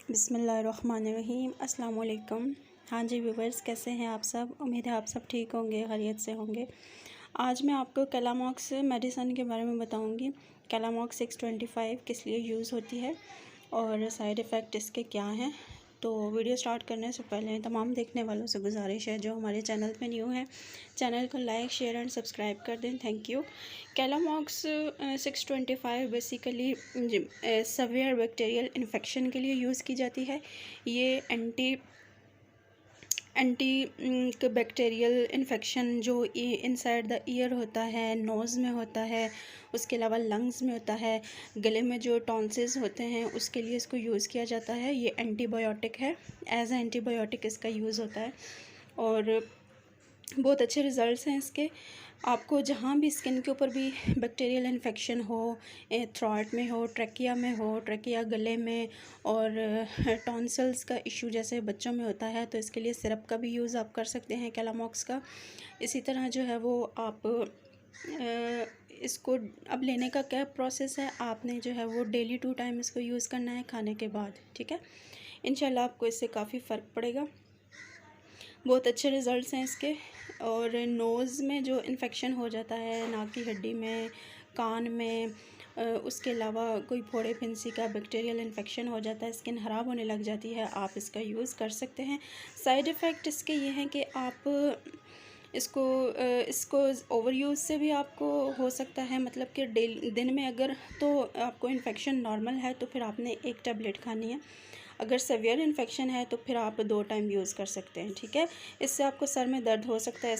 बिस्मिल्लाहिर्रहमानिर्रहीम अस्सलाम वालेकुम। हाँ जी व्यूवर्स, कैसे हैं आप सब? उम्मीद है आप सब ठीक होंगे, खैरियत से होंगे। आज मैं आपको कैलामॉक्स मेडिसन के बारे में बताऊंगी। कैलामॉक्स 625 किस लिए यूज़ होती है और साइड इफ़ेक्ट इसके क्या हैं। तो वीडियो स्टार्ट करने से पहले तमाम देखने वालों से गुजारिश है जो हमारे चैनल पे न्यू है, चैनल को लाइक शेयर एंड सब्सक्राइब कर दें। Thank you. Calamox 625 basically severe bacterial infection के लिए यूज़ की जाती है। ये एंटी बैक्टीरियल इन्फेक्शन जो इनसाइड द ईयर होता है, नोज़ में होता है, उसके अलावा लंग्स में होता है, गले में जो टॉन्सिल्स होते हैं उसके लिए इसको यूज़ किया जाता है। ये एंटीबायोटिक है, एज ए एंटीबायोटिक इसका यूज़ होता है और बहुत अच्छे रिज़ल्ट्स हैं इसके। आपको जहाँ भी स्किन के ऊपर भी बैक्टीरियल इन्फेक्शन हो, थ्रॉट में हो, ट्रकिया गले में और टॉन्सिल्स का इशू जैसे बच्चों में होता है, तो इसके लिए सिरप का भी यूज़ आप कर सकते हैं कैलामॉक्स का। इसी तरह जो है वो आप इसको अब लेने का क्या प्रोसेस है, आपने जो है वो डेली 2 टाइम इसको यूज़ करना है खाने के बाद, ठीक है। इंशाल्लाह आपको इससे काफ़ी फ़र्क पड़ेगा। बहुत अच्छे रिज़ल्ट्स हैं इसके। और नोज़ में जो इन्फेक्शन हो जाता है, नाक की हड्डी में, कान में, उसके अलावा कोई फोड़े फिंसी का बैक्टीरियल इन्फेक्शन हो जाता है, स्किन ख़राब होने लग जाती है, आप इसका यूज़ कर सकते हैं। साइड इफ़ेक्ट इसके ये हैं कि आप इसको ओवर यूज़ से भी आपको हो सकता है, मतलब कि दिन में अगर तो आपको इन्फेक्शन नॉर्मल है तो फिर आपने 1 टैबलेट खानी है। अगर सेवियर इन्फेक्शन है तो फिर आप 2 टाइम यूज़ कर सकते हैं, ठीक है। इससे आपको सर में दर्द हो सकता है,